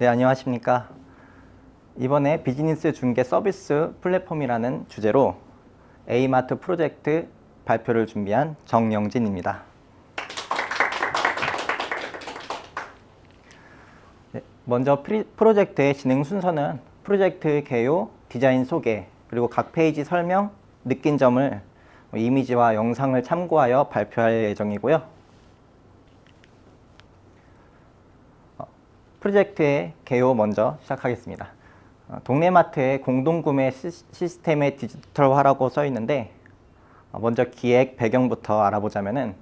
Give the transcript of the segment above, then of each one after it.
네, 안녕하십니까. 이번에 비즈니스 중개 서비스 플랫폼이라는 주제로 A마트 프로젝트 발표를 준비한 정영진입니다. 네, 먼저 프로젝트의 진행 순서는 프로젝트 개요, 디자인 소개, 그리고 각 페이지 설명, 느낀 점을 이미지와 영상을 참고하여 발표할 예정이고요. 프로젝트의 개요 먼저 시작하겠습니다. 동네마트의 공동구매 시스템의 디지털화라고 써 있는데, 먼저 기획 배경부터 알아보자면은,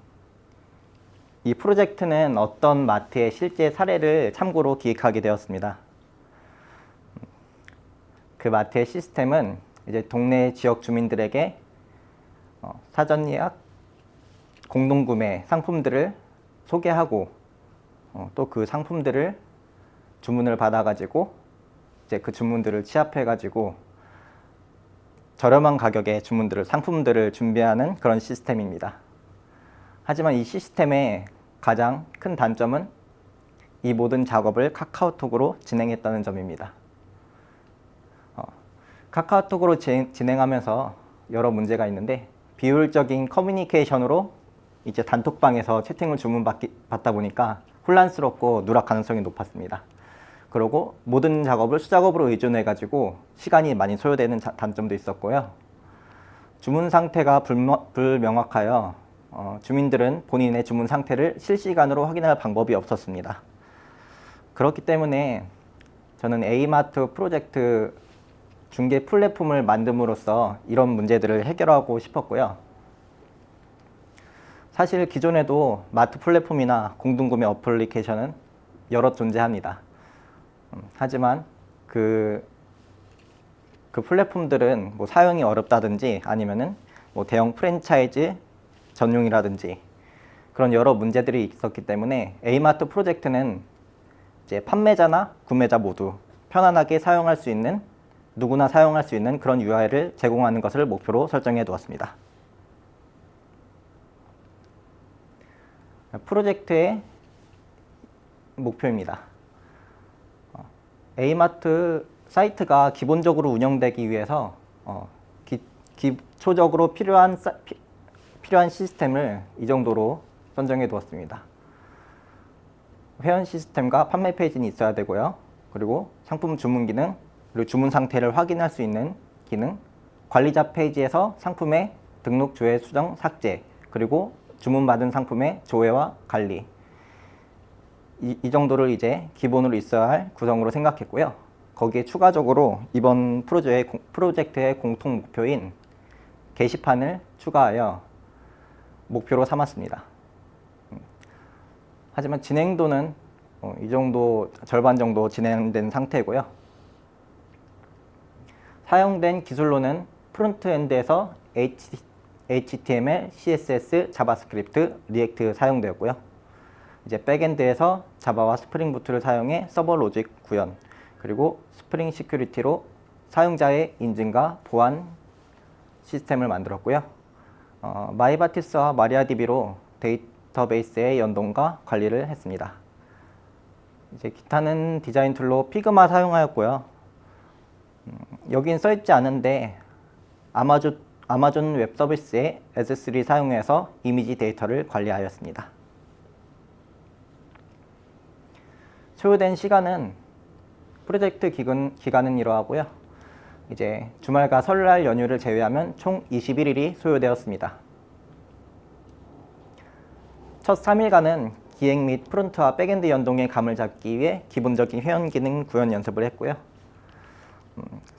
이 프로젝트는 어떤 마트의 실제 사례를 참고로 기획하게 되었습니다. 그 마트의 시스템은 이제 동네 지역 주민들에게 사전 예약, 공동구매 상품들을 소개하고, 또 그 상품들을 주문을 받아가지고 이제 그 주문들을 취합해가지고 저렴한 가격의 상품들을 준비하는 그런 시스템입니다. 하지만 이 시스템의 가장 큰 단점은 이 모든 작업을 카카오톡으로 진행했다는 점입니다. 카카오톡으로 진행하면서 여러 문제가 있는데, 비효율적인 커뮤니케이션으로 이제 단톡방에서 채팅을 주문받다 보니까 혼란스럽고 누락 가능성이 높았습니다. 그리고 모든 작업을 수작업으로 의존해가지고 시간이 많이 소요되는 단점도 있었고요. 주문 상태가 불명확하여 주민들은 본인의 주문 상태를 실시간으로 확인할 방법이 없었습니다. 그렇기 때문에 저는 A마트 프로젝트 중개 플랫폼을 만듦으로써 이런 문제들을 해결하고 싶었고요. 사실 기존에도 마트 플랫폼이나 공동구매 어플리케이션은 여러 존재합니다. 하지만 그 플랫폼들은 뭐 사용이 어렵다든지 아니면은 뭐 대형 프랜차이즈 전용이라든지 그런 여러 문제들이 있었기 때문에 A마트 프로젝트는 이제 판매자나 구매자 모두 편안하게 사용할 수 있는, 누구나 사용할 수 있는 그런 UI를 제공하는 것을 목표로 설정해 두었습니다. 프로젝트의 목표입니다. A마트 사이트가 기본적으로 운영되기 위해서 기초적으로 필요한 시스템을 이 정도로 선정해 두었습니다. 회원 시스템과 판매 페이지는 있어야 되고요. 그리고 상품 주문 기능, 그리고 주문 상태를 확인할 수 있는 기능, 관리자 페이지에서 상품의 등록, 조회, 수정, 삭제, 그리고 주문받은 상품의 조회와 관리, 이 정도를 이제 기본으로 있어야 할 구성으로 생각했고요. 거기에 추가적으로 이번 프로젝트의 공통 목표인 게시판을 추가하여 목표로 삼았습니다. 하지만 진행도는 이 정도, 절반 정도 진행된 상태고요. 사용된 기술로는 프론트엔드에서 HTML, CSS, 자바스크립트, 리액트 사용되었고요. 이제 백엔드에서 자바와 스프링 부트를 사용해 서버 로직 구현, 그리고 스프링 시큐리티로 사용자의 인증과 보안 시스템을 만들었고요. 마이바티스와 마리아DB로 데이터베이스의 연동과 관리를 했습니다. 이제 기타는 디자인 툴로 피그마 사용하였고요. 여긴 써있지 않은데 아마존 웹 서비스의 S3 사용해서 이미지 데이터를 관리하였습니다. 소요된 시간은 프로젝트 기간은 이러하고요. 이제 주말과 설날 연휴를 제외하면 총 21일이 소요되었습니다. 첫 3일간은 기획 및 프론트와 백엔드 연동의 감을 잡기 위해 기본적인 회원 기능 구현 연습을 했고요.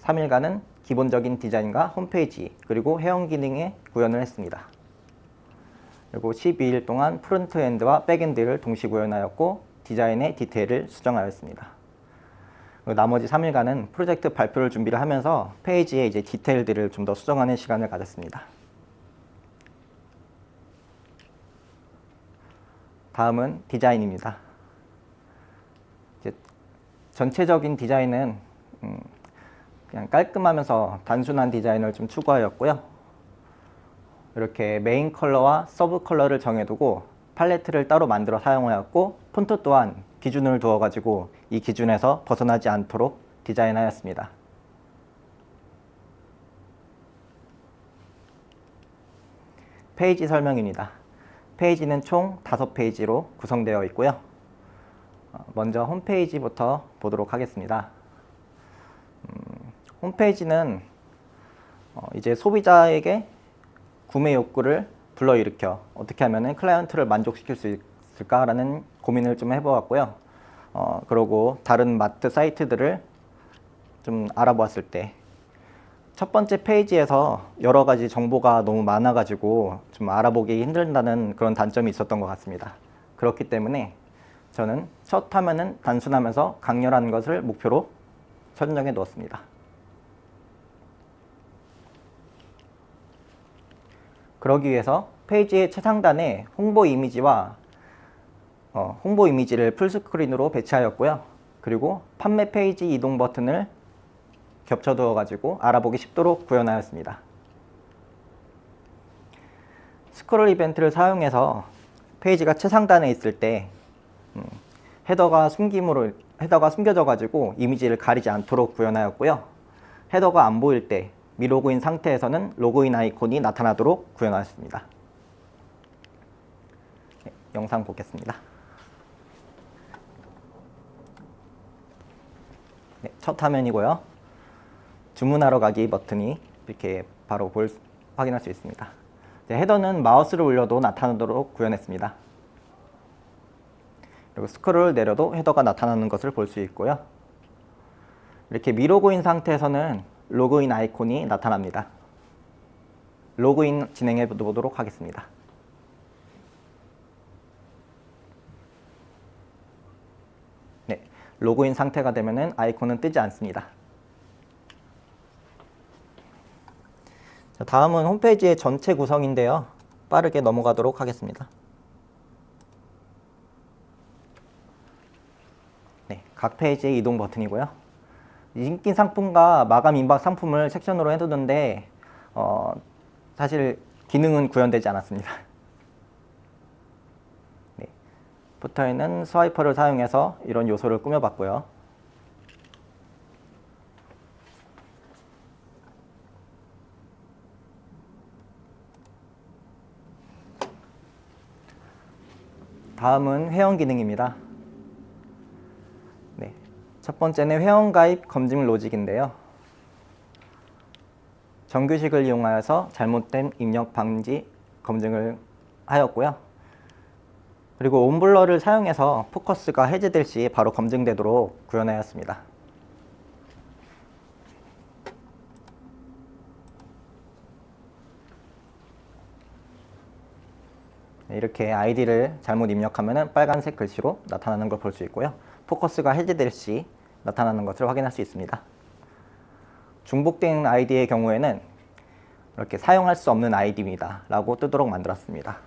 3일간은 기본적인 디자인과 홈페이지, 그리고 회원 기능의 구현을 했습니다. 그리고 12일 동안 프론트엔드와 백엔드를 동시 구현하였고 디자인의 디테일을 수정하였습니다. 나머지 3일간은 프로젝트 발표를 준비를 하면서 페이지의 이제 디테일들을 좀 더 수정하는 시간을 가졌습니다. 다음은 디자인입니다. 이제 전체적인 디자인은 그냥 깔끔하면서 단순한 디자인을 좀 추구하였고요. 이렇게 메인 컬러와 서브 컬러를 정해두고 팔레트를 따로 만들어 사용하였고, 폰트 또한 기준을 두어가지고 이 기준에서 벗어나지 않도록 디자인하였습니다. 페이지 설명입니다. 페이지는 총 5페이지로 구성되어 있고요. 먼저 홈페이지부터 보도록 하겠습니다. 홈페이지는 이제 소비자에게 구매 욕구를 불러일으켜 어떻게 하면 클라이언트를 만족시킬 수 있을까라는 고민을 좀 해보았고요. 그리고 다른 마트 사이트들을 좀 알아보았을 때 첫 번째 페이지에서 여러 가지 정보가 너무 많아가지고 좀 알아보기 힘들다는 그런 단점이 있었던 것 같습니다. 그렇기 때문에 저는 첫 화면은 단순하면서 강렬한 것을 목표로 선정해 두었습니다. 그러기 위해서 페이지의 최상단에 홍보 이미지와 홍보 이미지를 풀스크린으로 배치하였고요. 그리고 판매 페이지 이동 버튼을 겹쳐두어 가지고 알아보기 쉽도록 구현하였습니다. 스크롤 이벤트를 사용해서 페이지가 최상단에 있을 때 헤더가 숨겨져 가지고 이미지를 가리지 않도록 구현하였고요. 헤더가 안 보일 때 미로그인 상태에서는 로그인 아이콘이 나타나도록 구현하였습니다. 네, 영상 보겠습니다. 네, 첫 화면이고요. 주문하러 가기 버튼이 이렇게 바로 확인할 수 있습니다. 네, 헤더는 마우스를 올려도 나타나도록 구현했습니다. 그리고 스크롤을 내려도 헤더가 나타나는 것을 볼 수 있고요. 이렇게 미로그인 상태에서는 로그인 아이콘이 나타납니다. 로그인 진행해 보도록 하겠습니다. 네, 로그인 상태가 되면 아이콘은 뜨지 않습니다. 다음은 홈페이지의 전체 구성인데요. 빠르게 넘어가도록 하겠습니다. 네, 각 페이지의 이동 버튼이고요. 인기 상품과 마감 임박 상품을 섹션으로 해두는데 사실 기능은 구현되지 않았습니다. 네, 부터에는 스와이퍼를 사용해서 이런 요소를 꾸며봤고요. 다음은 회원 기능입니다. 네, 첫 번째는 회원 가입 검증 로직인데요. 정규식을 이용하여서 잘못된 입력 방지 검증을 하였고요. 그리고 온블러를 사용해서 포커스가 해제될 시 바로 검증되도록 구현하였습니다. 이렇게 아이디를 잘못 입력하면 빨간색 글씨로 나타나는 걸 볼 수 있고요. 포커스가 해제될 시 나타나는 것을 확인할 수 있습니다. 중복된 아이디의 경우에는 이렇게 사용할 수 없는 아이디입니다 라고 뜨도록 만들었습니다.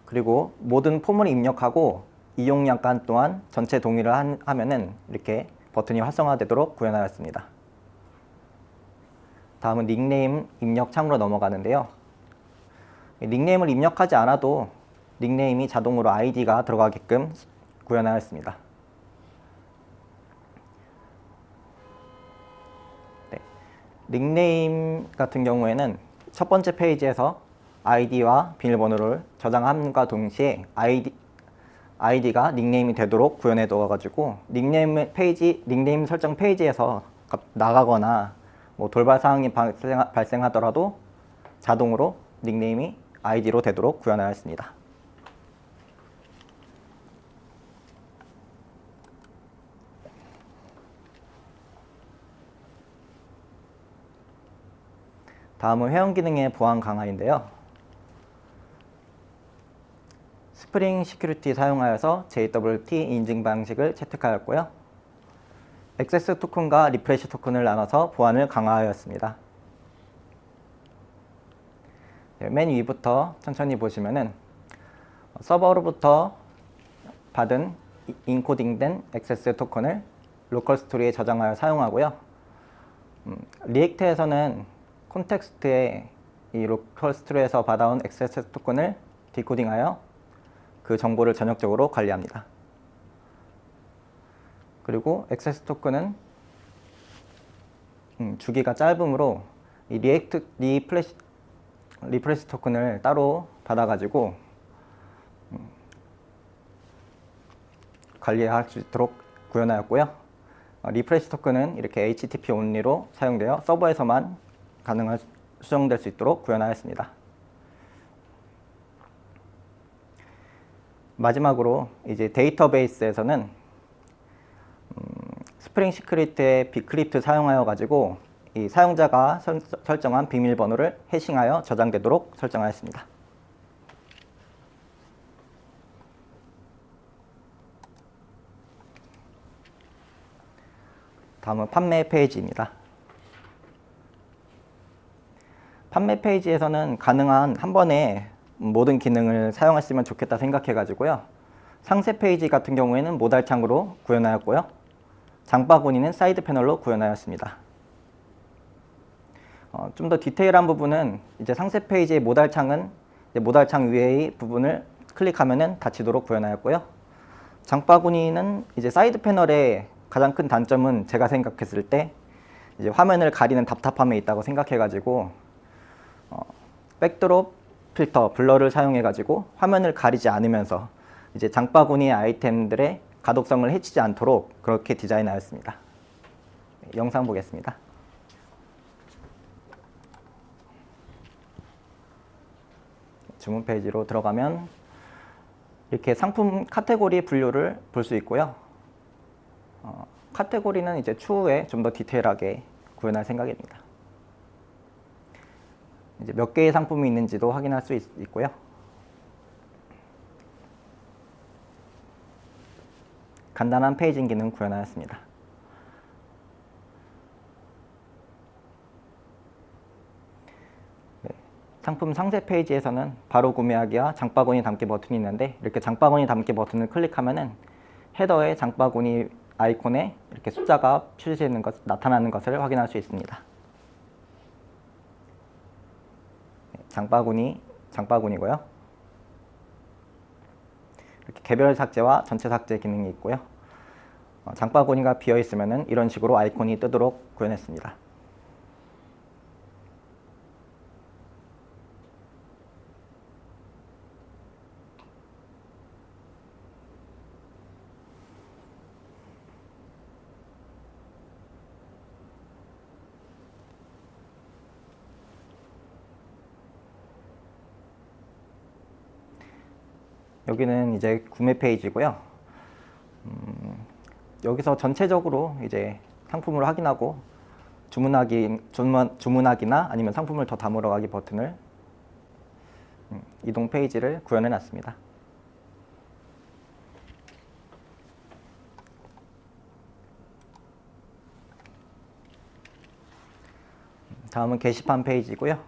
그리고 모든 폼을 입력하고 이용량간 또한 전체 동의를 하면은 이렇게 버튼이 활성화되도록 구현하였습니다. 다음은 닉네임 입력 창으로 넘어가는데요. 닉네임을 입력하지 않아도 닉네임이 자동으로 아이디가 들어가게끔 구현하였습니다. 네. 닉네임 같은 경우에는 첫 번째 페이지에서 아이디와 비밀번호를 저장함과 동시에 아이디가 닉네임이 되도록 구현해 두어가지고 닉네임 설정 페이지에서 나가거나 돌발 사항이 발생하더라도 자동으로 닉네임이 아이디로 되도록 구현하였습니다. 다음은 회원 기능의 보안 강화인데요. 스프링 시큐리티 사용하여서 JWT 인증 방식을 채택하였고요. 액세스 토큰과 리프레시 토큰을 나눠서 보안을 강화하였습니다. 맨 위부터 천천히 보시면은 서버로부터 받은 인코딩된 액세스 토큰을 로컬 스토리에 저장하여 사용하고요. 리액트에서는 콘텍스트에 이 로컬스트로에서 받아온 XSS 토큰을 디코딩하여 그 정보를 전역적으로 관리합니다. 그리고 XSS 토큰은 주기가 짧으므로 이 리프레시 토큰을 따로 받아가지고 관리할 수 있도록 구현하였고요. 리프레시 토큰은 이렇게 HTTP 온리로 사용되어 서버에서만 수정될 수 있도록 구현하였습니다. 마지막으로 이제 데이터베이스에서는 스프링 시크릿의 비크립트 사용하여 가지고 이 사용자가 설정한 비밀번호를 해싱하여 저장되도록 설정하였습니다. 다음은 판매 페이지입니다. 판매 페이지에서는 가능한 한 번에 모든 기능을 사용했으면 좋겠다 생각해 가지고요. 상세 페이지 같은 경우에는 모달창으로 구현하였고요. 장바구니는 사이드 패널로 구현하였습니다. 좀 더 디테일한 부분은 이제 상세 페이지의 모달창은 모달창 위의 부분을 클릭하면은 닫히도록 구현하였고요. 장바구니는 이제 사이드 패널의 가장 큰 단점은 제가 생각했을 때 이제 화면을 가리는 답답함에 있다고 생각해 가지고 백드롭 필터, 블러를 사용해 가지고 화면을 가리지 않으면서 이제 장바구니의 아이템들의 가독성을 해치지 않도록 그렇게 디자인하였습니다. 영상 보겠습니다. 주문 페이지로 들어가면 이렇게 상품 카테고리 분류를 볼 수 있고요. 카테고리는 이제 추후에 좀 더 디테일하게 구현할 생각입니다. 이제 몇 개의 상품이 있는지도 확인할 수 있고요. 간단한 페이징 기능 구현하였습니다. 네, 상품 상세 페이지에서는 바로 구매하기와 장바구니 담기 버튼이 있는데 이렇게 장바구니 담기 버튼을 클릭하면은 헤더의 장바구니 아이콘에 이렇게 숫자가 표시되는 것, 나타나는 것을 확인할 수 있습니다. 장바구니고요. 이렇게 개별 삭제와 전체 삭제 기능이 있고요. 장바구니가 비어 있으면은 이런 식으로 아이콘이 뜨도록 구현했습니다. 여기는 이제 구매 페이지고요. 여기서 전체적으로 이제 상품을 확인하고 주문하기나 아니면 상품을 더 담으러 가기 버튼을 이동 페이지를 구현해 놨습니다. 다음은 게시판 페이지고요.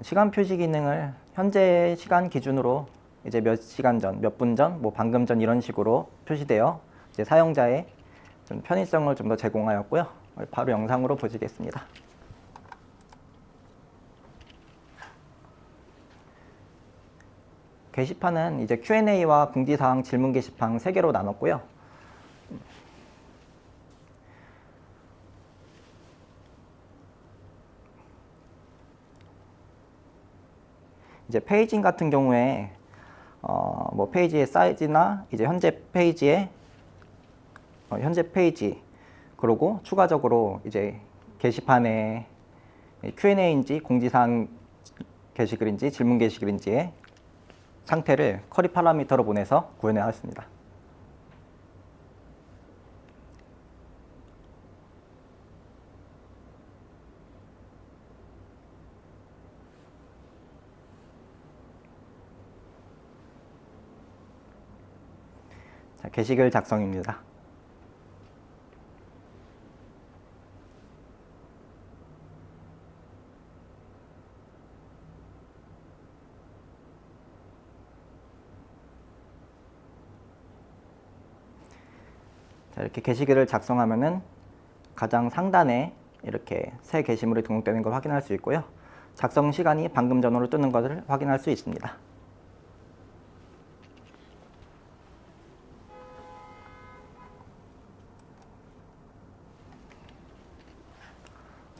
시간 표시 기능을 현재 시간 기준으로 이제 몇 시간 전, 몇 분 전, 뭐 방금 전 이런 식으로 표시되어 이제 사용자의 좀 편의성을 좀 더 제공하였고요. 바로 영상으로 보시겠습니다. 게시판은 이제 Q&A와 공지사항 질문 게시판 3개로 나눴고요. 이제 페이징 같은 경우에 뭐 페이지의 사이즈나 이제 현재 페이지 그리고 추가적으로 이제 게시판에 Q&A인지 공지사항 게시글인지 질문 게시글인지의 상태를 쿼리 파라미터로 보내서 구현해 왔습니다. 자, 게시글 작성입니다. 자, 이렇게 게시글을 작성하면은 가장 상단에 이렇게 새 게시물이 등록되는 걸 확인할 수 있고요. 작성 시간이 방금 전후로 뜨는 것을 확인할 수 있습니다.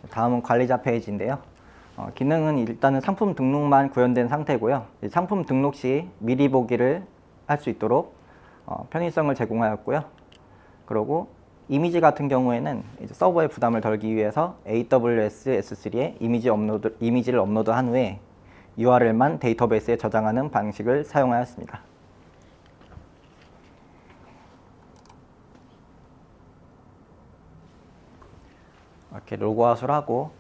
다음은 관리자 페이지인데요. 기능은 일단은 상품 등록만 구현된 상태고요. 상품 등록 시 미리 보기를 할 수 있도록 편의성을 제공하였고요. 그리고 이미지 같은 경우에는 이제 서버의 부담을 덜기 위해서 AWS S3에 이미지를 업로드한 후에 URL만 데이터베이스에 저장하는 방식을 사용하였습니다. 이렇게 로그아웃을 하고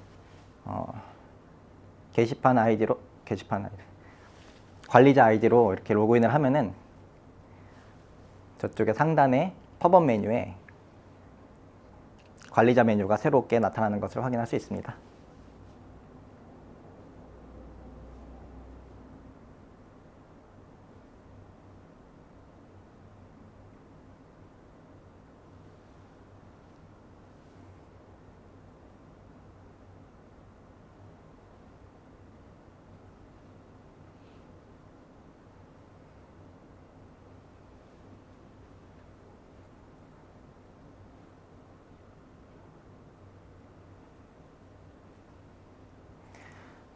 관리자 아이디로 이렇게 로그인을 하면은 저쪽에 상단에 팝업 메뉴에 관리자 메뉴가 새롭게 나타나는 것을 확인할 수 있습니다.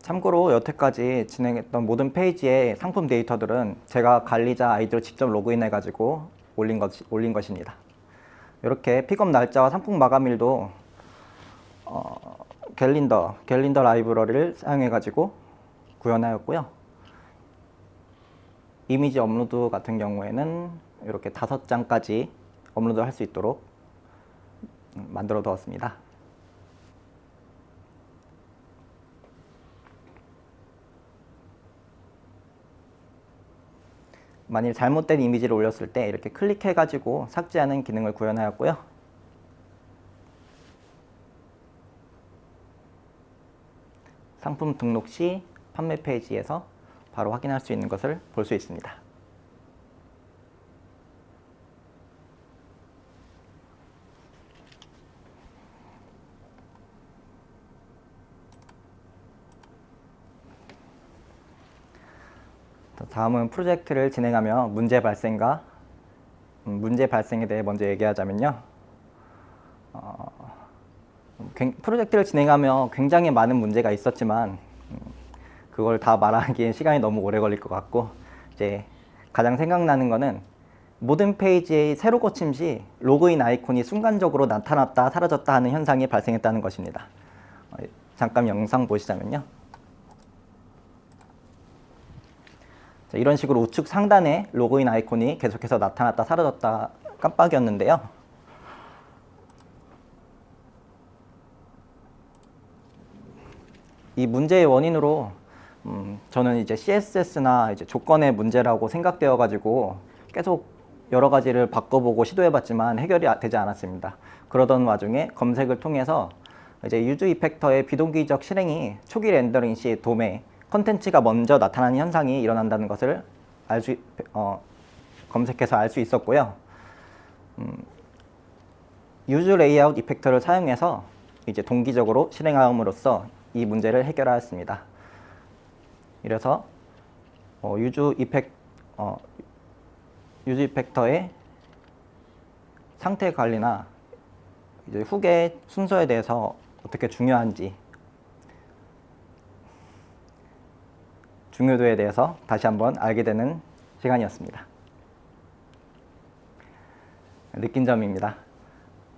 참고로 여태까지 진행했던 모든 페이지의 상품 데이터들은 제가 관리자 아이디로 직접 로그인해가지고 올린 것입니다. 이렇게 픽업 날짜와 상품 마감일도 갤린더 라이브러리를 사용해가지고 구현하였고요. 이미지 업로드 같은 경우에는 이렇게 5장까지 업로드할 수 있도록 만들어 두었습니다. 만일 잘못된 이미지를 올렸을 때 이렇게 클릭해가지고 삭제하는 기능을 구현하였고요. 상품 등록 시 판매 페이지에서 바로 확인할 수 있는 것을 볼 수 있습니다. 다음은 프로젝트를 진행하며 문제 발생에 대해 먼저 얘기하자면요. 프로젝트를 진행하며 굉장히 많은 문제가 있었지만 그걸 다 말하기엔 시간이 너무 오래 걸릴 것 같고, 이제 가장 생각나는 거는 모든 페이지의 새로 고침 시 로그인 아이콘이 순간적으로 나타났다 사라졌다 하는 현상이 발생했다는 것입니다. 잠깐 영상 보시자면요. 이런 식으로 우측 상단에 로그인 아이콘이 계속해서 나타났다 사라졌다 깜빡이었는데요. 이 문제의 원인으로 저는 이제 CSS나 이제 조건의 문제라고 생각되어 가지고 계속 여러 가지를 바꿔보고 시도해봤지만 해결이 되지 않았습니다. 그러던 와중에 검색을 통해서 이제 유즈 이펙터의 비동기적 실행이 초기 렌더링 시 도매 컨텐츠가 먼저 나타나는 현상이 일어난다는 것을 검색해서 알 수 있었고요. 유즈 레이아웃 이펙터를 사용해서 이제 동기적으로 실행함으로써 이 문제를 해결하였습니다. 이래서 유즈 이펙터의 상태 관리나 이제 후계 순서에 대해서 어떻게 중요도에 대해서 다시 한번 알게 되는 시간이었습니다. 느낀 점입니다.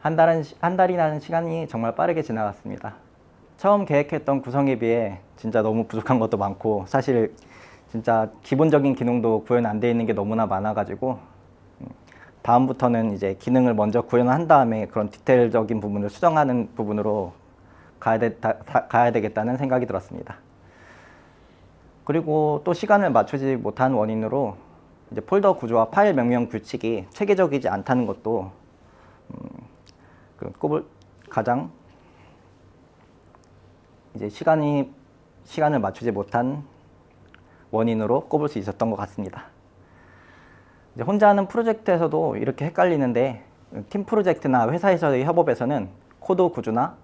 한 달이라는 시간이 정말 빠르게 지나갔습니다. 처음 계획했던 구성에 비해 진짜 너무 부족한 것도 많고, 사실 진짜 기본적인 기능도 구현 안 돼 있는 게 너무나 많아가지고 다음부터는 이제 기능을 먼저 구현한 다음에 그런 디테일적인 부분을 수정하는 부분으로 가야 되겠다는 생각이 들었습니다. 그리고 또 시간을 맞추지 못한 원인으로 이제 폴더 구조와 파일 명령 규칙이 체계적이지 않다는 것도 가장 이제 시간을 맞추지 못한 원인으로 꼽을 수 있었던 것 같습니다. 이제 혼자 하는 프로젝트에서도 이렇게 헷갈리는데, 팀 프로젝트나 회사에서의 협업에서는 코드 구조나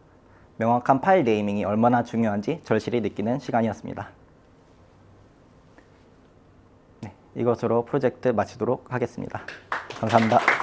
명확한 파일 네이밍이 얼마나 중요한지 절실히 느끼는 시간이었습니다. 네, 이것으로 프로젝트 마치도록 하겠습니다. 감사합니다.